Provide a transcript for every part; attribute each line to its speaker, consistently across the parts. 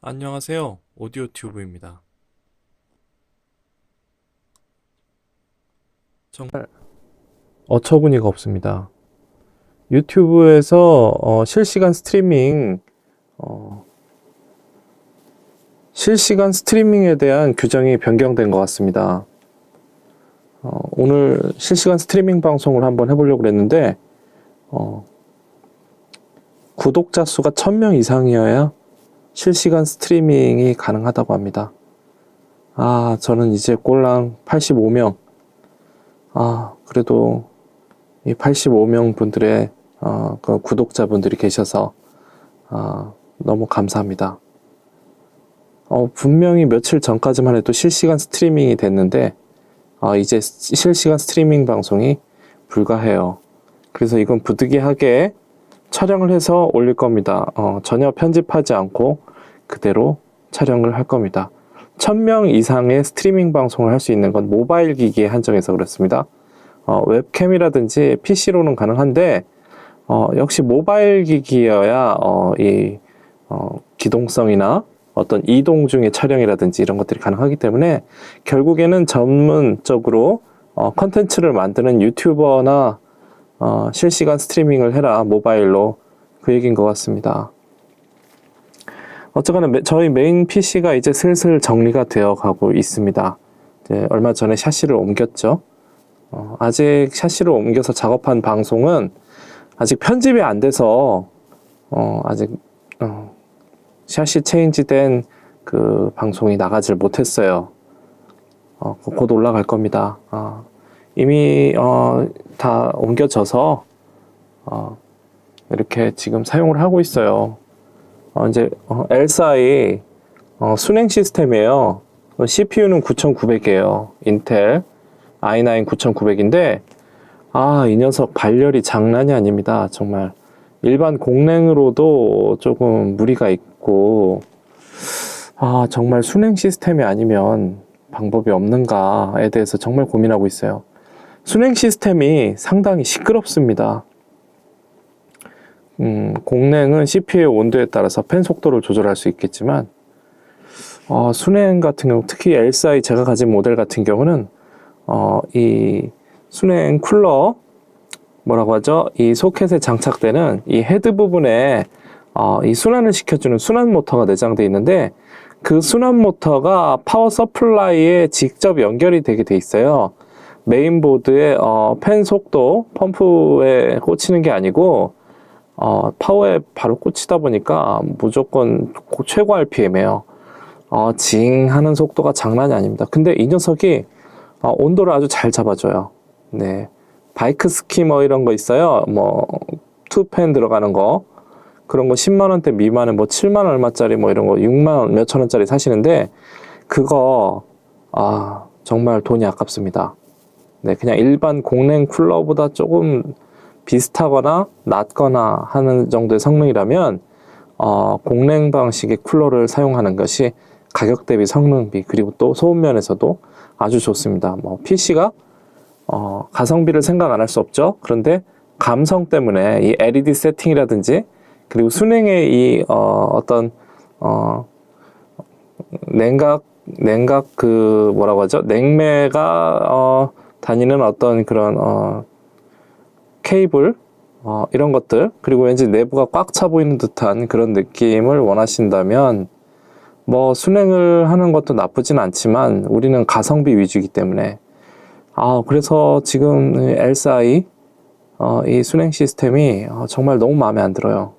Speaker 1: 안녕하세요. 오디오 튜브입니다. 정말 어처구니가 없습니다. 유튜브에서 실시간 스트리밍, 어, 실시간 스트리밍에 대한 규정이 변경된 것 같습니다. 오늘 실시간 스트리밍 방송을 한번 해보려고 했는데, 구독자 수가 1000명 이상이어야 실시간 스트리밍이 가능하다고 합니다. 저는 이제 꼴랑 85명. 그래도 이 85명 분들의 그 구독자분들이 계셔서 너무 감사합니다. 분명히 며칠 전까지만 해도 실시간 스트리밍이 됐는데 이제 실시간 스트리밍 방송이 불가해요. 그래서 이건 부득이하게 촬영을 해서 올릴 겁니다. 전혀 편집하지 않고 그대로 촬영을 할 겁니다. 1000명 이상의 스트리밍 방송을 할 수 있는 건 모바일 기기에 한정해서 그렇습니다. 웹캠이라든지 PC로는 가능한데 역시 모바일 기기여야 기동성이나 어떤 이동 중의 촬영이라든지 이런 것들이 가능하기 때문에 결국에는 전문적으로 컨텐츠를 만드는 유튜버나 실시간 스트리밍을 해라 모바일로, 그 얘기인 것 같습니다. 어쨌거나 저희 메인 PC가 이제 슬슬 정리가 되어 가고 있습니다. 이제 얼마 전에 샤시를 옮겼죠. 아직 샤시로 옮겨서 작업한 방송은 아직 편집이 안 돼서 아직 샤시 체인지된 그 방송이 나가질 못했어요. 곧 올라갈 겁니다. 이미 다 옮겨져서 이렇게 지금 사용을 하고 있어요. 이제 L4의 순행 시스템이에요. CPU는 9900이에요. 인텔 i9 9900인데 이 녀석 발열이 장난이 아닙니다. 정말 일반 공랭으로도 조금 무리가 있고 정말 순행 시스템이 아니면 방법이 없는가에 대해서 정말 고민하고 있어요. 순행 시스템이 상당히 시끄럽습니다. 공랭은 CPU의 온도에 따라서 팬 속도를 조절할 수 있겠지만 순행 같은 경우, 특히 L4의 제가 가진 모델 같은 경우는 이 순행 쿨러 뭐라고 하죠? 이 소켓에 장착되는 이 헤드 부분에 이 순환을 시켜주는 순환 모터가 내장되어 있는데 그 순환 모터가 파워 서플라이에 직접 연결이 되게 돼 있어요. 메인보드에 팬 속도 펌프에 꽂히는 게 아니고 파워에 바로 꽂히다 보니까 무조건 최고 RPM이에요. 징 하는 속도가 장난이 아닙니다. 근데 이 녀석이 온도를 아주 잘 잡아줘요. 네. 바이크 스키 이런 거 있어요. 투팬 들어가는 거. 그런 거 10만원대 미만에 7만 얼마짜리 이런 거 6만 몇천 원짜리 사시는데 그거 정말 돈이 아깝습니다. 네, 그냥 일반 공랭 쿨러보다 조금 비슷하거나 낮거나 하는 정도의 성능이라면 공랭 방식의 쿨러를 사용하는 것이 가격 대비 성능비 그리고 또 소음 면에서도 아주 좋습니다. PC가 가성비를 생각 안 할 수 없죠. 그런데 감성 때문에 이 LED 세팅이라든지 그리고 순행의 이 어떤 냉각 그 뭐라고 하죠? 냉매가 다니는 어떤 그런 케이블 이런 것들, 그리고 왠지 내부가 꽉 차 보이는 듯한 그런 느낌을 원하신다면 순행을 하는 것도 나쁘진 않지만 우리는 가성비 위주이기 때문에 그래서 지금 L4i 이 순행 시스템이 정말 너무 마음에 안 들어요.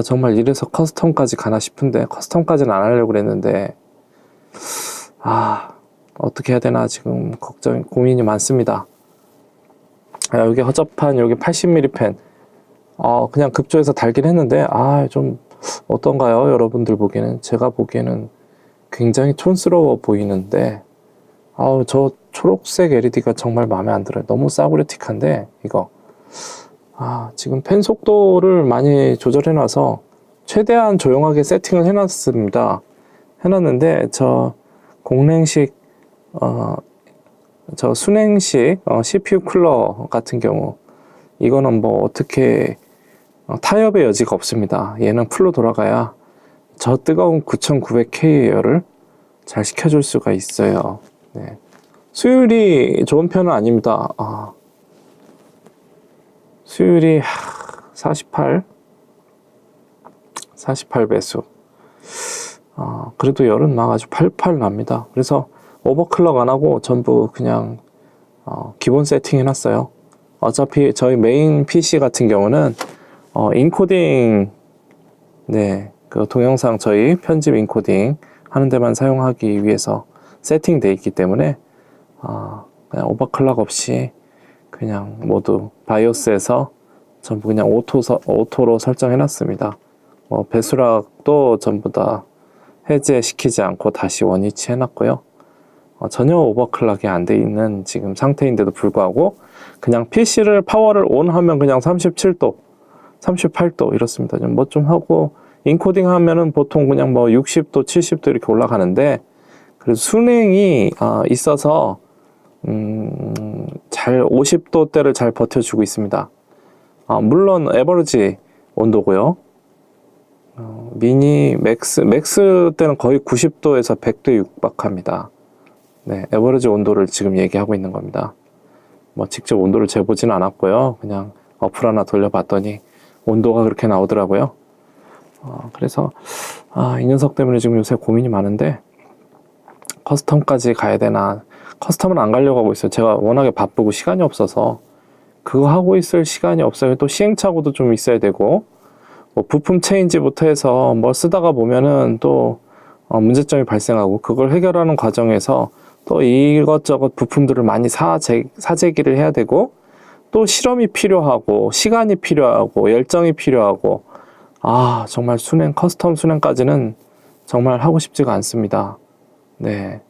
Speaker 1: 정말 이래서 커스텀까지 가나 싶은데 커스텀까지는 안 하려고 그랬는데 어떻게 해야 되나 지금 고민이 많습니다. 여기 허접한 여기 80mm 펜 그냥 급조해서 달긴 했는데 좀 어떤가요? 여러분들 보기에는? 제가 보기에는 굉장히 촌스러워 보이는데 저 초록색 LED가 정말 마음에 안 들어요. 너무 싸구려틱한데 이거 지금 펜 속도를 많이 조절해놔서 최대한 조용하게 세팅을 해놨는데 저 공랭식 저 순행식 CPU 쿨러 같은 경우 이거는 어떻게 타협의 여지가 없습니다. 얘는 풀로 돌아가야 저 뜨거운 9900K의 열을 잘 식혀줄 수가 있어요. 네. 수율이 좋은 편은 아닙니다. 수율이 48배수. 그래도 열은 막 아주 팔팔 납니다. 그래서 오버클럭 안 하고 전부 그냥 기본 세팅 해놨어요. 어차피 저희 메인 PC 같은 경우는 인코딩, 네, 그 동영상 저희 편집 인코딩 하는 데만 사용하기 위해서 세팅돼 있기 때문에 그냥 오버클럭 없이 그냥 모두 바이오스에서 전부 그냥 오토로 설정해 놨습니다. 배수락도 전부 다 해제시키지 않고 다시 원위치 해놨고요. 전혀 오버클럭이 안 돼 있는 지금 상태인데도 불구하고 그냥 PC를 파워를 온 하면 그냥 37도, 38도 이렇습니다. 뭐 좀 하고 인코딩 하면은 보통 그냥 뭐 60도, 70도 이렇게 올라가는데 그래서 순행이 있어서 잘 50도대를 잘 버텨주고 있습니다. 물론 에버리지 온도고요. 미니 맥스 때는 거의 90도에서 100도 육박합니다. 네, 에버리지 온도를 지금 얘기하고 있는 겁니다. 뭐 직접 온도를 재보지는 않았고요. 그냥 어플 하나 돌려봤더니 온도가 그렇게 나오더라고요. 그래서 이 녀석 때문에 지금 요새 고민이 많은데 커스텀까지 가야 되나. 커스텀은 안 가려고 하고 있어요. 제가 워낙에 바쁘고 시간이 없어서 그거 하고 있을 시간이 없어요. 또 시행착오도 좀 있어야 되고 뭐 부품 체인지부터 해서 뭐 쓰다가 보면은 또 문제점이 발생하고 그걸 해결하는 과정에서 또 이것저것 부품들을 많이 사재기를 해야 되고 또 실험이 필요하고 시간이 필요하고 열정이 필요하고 정말 커스텀 순행까지는 정말 하고 싶지가 않습니다. 네.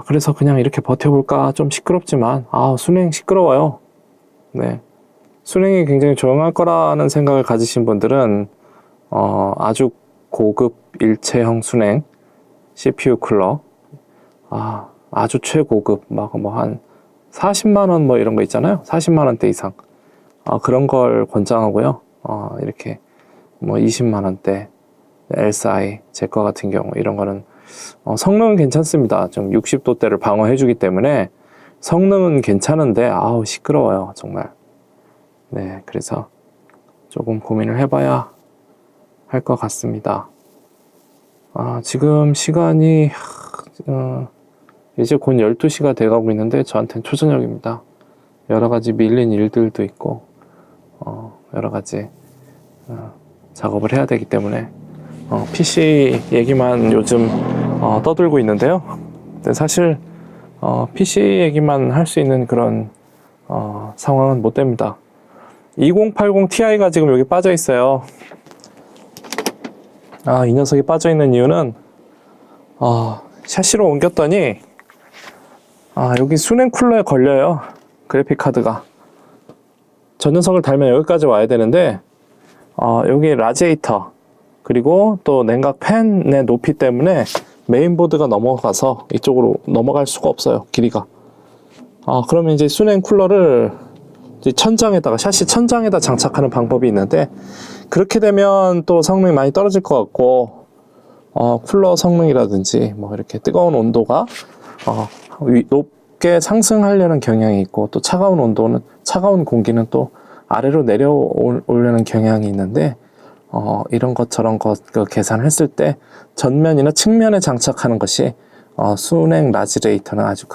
Speaker 1: 그래서 그냥 이렇게 버텨볼까 좀 시끄럽지만 순행 시끄러워요. 네. 순행이 굉장히 조용할 거라는 생각을 가지신 분들은 아주 고급 일체형 순행 CPU 쿨러 아주 최고급 막 뭐 한 40만원 뭐 이런 거 있잖아요. 40만원대 이상 그런 걸 권장하고요. 이렇게 뭐 20만원대 LSI 제 거 같은 경우 이런 거는 성능은 괜찮습니다. 좀 60도대를 방어해 주기 때문에 성능은 괜찮은데 시끄러워요 정말. 네, 그래서 조금 고민을 해봐야 할 것 같습니다. 지금 시간이 이제 곧 12시가 돼가고 있는데 저한테는 초저녁입니다. 여러가지 밀린 일들도 있고 여러가지 작업을 해야 되기 때문에 PC 얘기만 요즘 떠들고 있는데요. 근데 사실 PC 얘기만 할 수 있는 그런 상황은 못 됩니다. 2080 Ti가 지금 여기 빠져 있어요. 이 녀석이 빠져 있는 이유는 샤시로 옮겼더니 여기 순행 쿨러에 걸려요. 그래픽 카드가. 저 녀석을 달면 여기까지 와야 되는데 여기 라지에이터 그리고 또 냉각 팬의 높이 때문에 메인보드가 넘어가서 이쪽으로 넘어갈 수가 없어요. 길이가. 그러면 이제 순행 쿨러를 이제 천장에다가 샤시 천장에다 장착하는 방법이 있는데 그렇게 되면 또 성능이 많이 떨어질 것 같고 쿨러 성능이라든지 뭐 이렇게 뜨거운 온도가 높게 상승하려는 경향이 있고 또 차가운 공기는 또 아래로 내려오려는 경향이 있는데 이런 것처럼 계산을 했을 때 전면이나 측면에 장착하는 것이 순행 라지레이터는 아주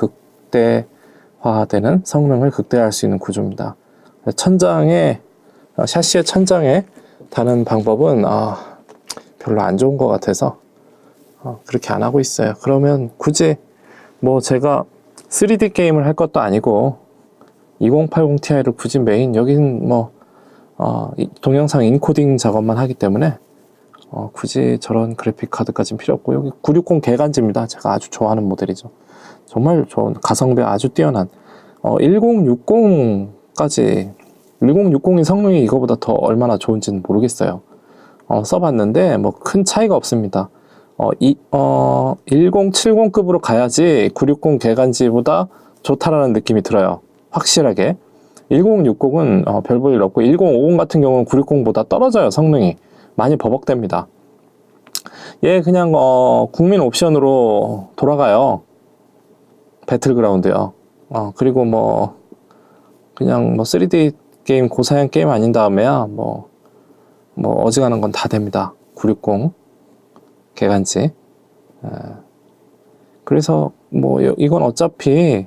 Speaker 1: 극대화되는 성능을 극대화할 수 있는 구조입니다. 샤시의 천장에 다는 방법은 별로 안 좋은 것 같아서 그렇게 안 하고 있어요. 그러면 굳이 뭐 제가 3D 게임을 할 것도 아니고 2080 Ti를 굳이 메인 여긴 뭐 동영상 인코딩 작업만 하기 때문에 굳이 저런 그래픽 카드까지는 필요 없고 여기 960 개간지입니다. 제가 아주 좋아하는 모델이죠. 정말 좋은 가성비 아주 뛰어난 1060까지 1060의 성능이 이거보다 더 얼마나 좋은지는 모르겠어요. 써봤는데 뭐 큰 차이가 없습니다. 1070급으로 가야지 960 개간지보다 좋다라는 느낌이 들어요. 확실하게 1060은 별 볼 일 없고 1050 같은 경우는 960보다 떨어져요. 성능이 많이 버벅댑니다. 얘 그냥 국민 옵션으로 돌아가요. 배틀그라운드요. 그리고 뭐 그냥 뭐 3D 게임 고사양 게임 아닌 다음에야 뭐 어지간한 건 다 됩니다. 960 개간지. 그래서 뭐 이건 어차피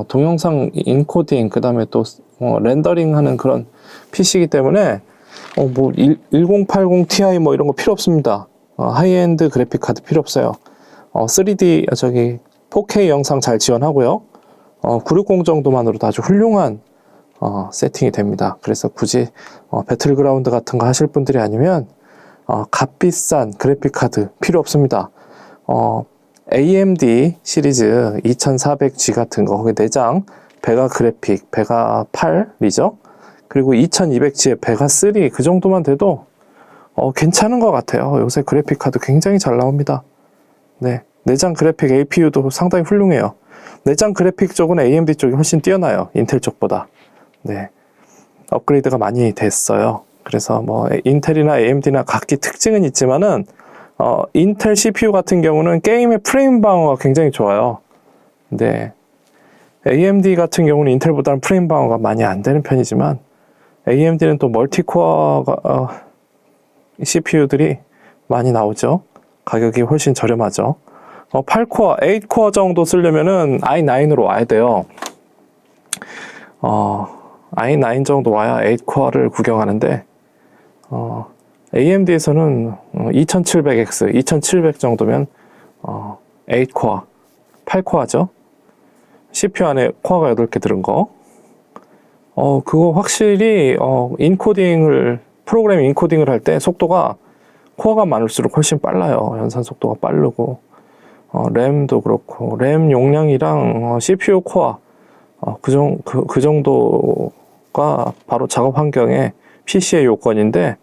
Speaker 1: 동영상 인코딩 그 다음에 또 렌더링 하는 그런 PC이기 때문에 뭐 1080 Ti 뭐 이런 거 필요 없습니다. 하이엔드 그래픽 카드 필요 없어요. 3D 4K 영상 잘 지원하고요. 960 정도만으로도 아주 훌륭한 세팅이 됩니다. 그래서 굳이 배틀그라운드 같은 거 하실 분들이 아니면 값비싼 그래픽 카드 필요 없습니다. AMD 시리즈 2400G 같은 거 거기 내장 베가 그래픽 베가 8이죠. 그리고 2200G의 베가 3 그 정도만 돼도 괜찮은 것 같아요. 요새 그래픽 카드 굉장히 잘 나옵니다. 네, 내장 그래픽 APU도 상당히 훌륭해요. 내장 그래픽 쪽은 AMD 쪽이 훨씬 뛰어나요. 인텔 쪽보다. 네, 업그레이드가 많이 됐어요. 그래서 뭐 인텔이나 AMD나 각기 특징은 있지만은 인텔 CPU 같은 경우는 게임의 프레임 방어가 굉장히 좋아요. 네, AMD 같은 경우는 인텔보다는 프레임 방어가 많이 안 되는 편이지만 AMD는 또 멀티코어 CPU들이 많이 나오죠. 가격이 훨씬 저렴하죠. 8코어, 8코어 정도 쓰려면은 i9으로 와야 돼요. i9 정도 와야 8코어를 구경하는데 AMD에서는 2700X, 2700 정도면 8코어, 8코어죠. CPU 안에 코어가 8개 들은 거. 그거 확실히 프로그램 인코딩을 할 때 속도가 코어가 많을수록 훨씬 빨라요. 연산 속도가 빠르고 램도 그렇고 램 용량이랑 CPU 코어 그 정도가 바로 작업 환경에 PC의 요건인데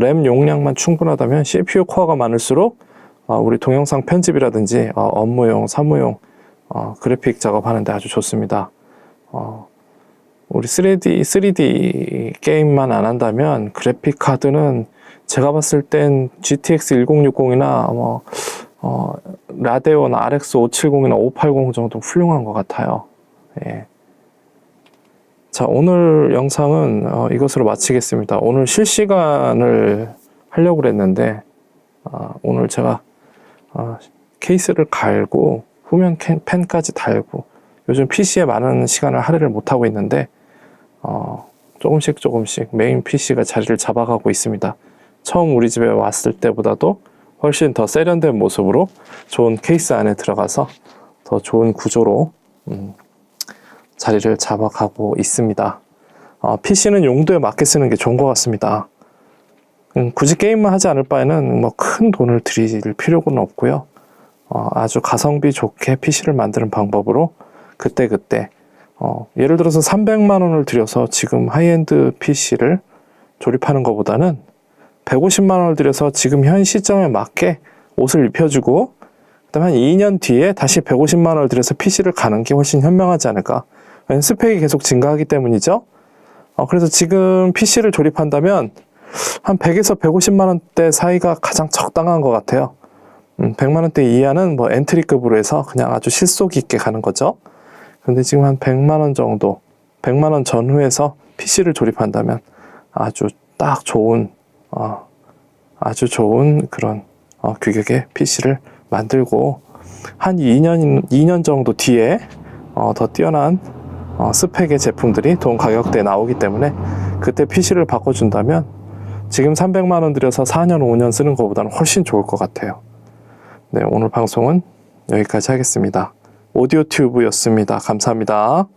Speaker 1: 램 용량만 충분하다면 CPU 코어가 많을수록 우리 동영상 편집이라든지 업무용, 사무용 그래픽 작업하는데 아주 좋습니다. 우리 3D 게임만 안 한다면 그래픽 카드는 제가 봤을 땐 GTX 1060이나 라데온 RX 570이나 580 정도 훌륭한 것 같아요. 예. 자, 오늘 영상은 이것으로 마치겠습니다. 오늘 실시간을 하려고 그랬는데 오늘 제가 케이스를 갈고 후면 펜까지 달고 요즘 PC에 많은 시간을 할애를 못하고 있는데 조금씩 메인 PC가 자리를 잡아가고 있습니다. 처음 우리 집에 왔을 때보다도 훨씬 더 세련된 모습으로 좋은 케이스 안에 들어가서 더 좋은 구조로 자리를 잡아가고 있습니다. PC는 용도에 맞게 쓰는 게 좋은 것 같습니다. 굳이 게임만 하지 않을 바에는 뭐 큰 돈을 들일 필요는 없고요. 아주 가성비 좋게 PC를 만드는 방법으로 그때그때 예를 들어서 300만 원을 들여서 지금 하이엔드 PC를 조립하는 것보다는 150만 원을 들여서 지금 현 시점에 맞게 옷을 입혀주고 그다음에 한 2년 뒤에 다시 150만 원을 들여서 PC를 가는 게 훨씬 현명하지 않을까. 왜냐면 스펙이 계속 증가하기 때문이죠. 그래서 지금 PC를 조립한다면 한 100에서 150만 원대 사이가 가장 적당한 것 같아요. 100만 원대 이하는 뭐 엔트리급으로 해서 그냥 아주 실속 있게 가는 거죠. 근데 지금 한 100만 원 정도, 100만 원 전후에서 PC를 조립한다면 아주 딱 좋은, 아주 좋은 그런 규격의 PC를 만들고 한 2년 정도 뒤에 더 뛰어난 스펙의 제품들이 동 가격대에 나오기 때문에 그때 PC를 바꿔준다면 지금 300만 원 들여서 4년, 5년 쓰는 것보다는 훨씬 좋을 것 같아요. 네, 오늘 방송은 여기까지 하겠습니다. 오디오 튜브였습니다. 감사합니다.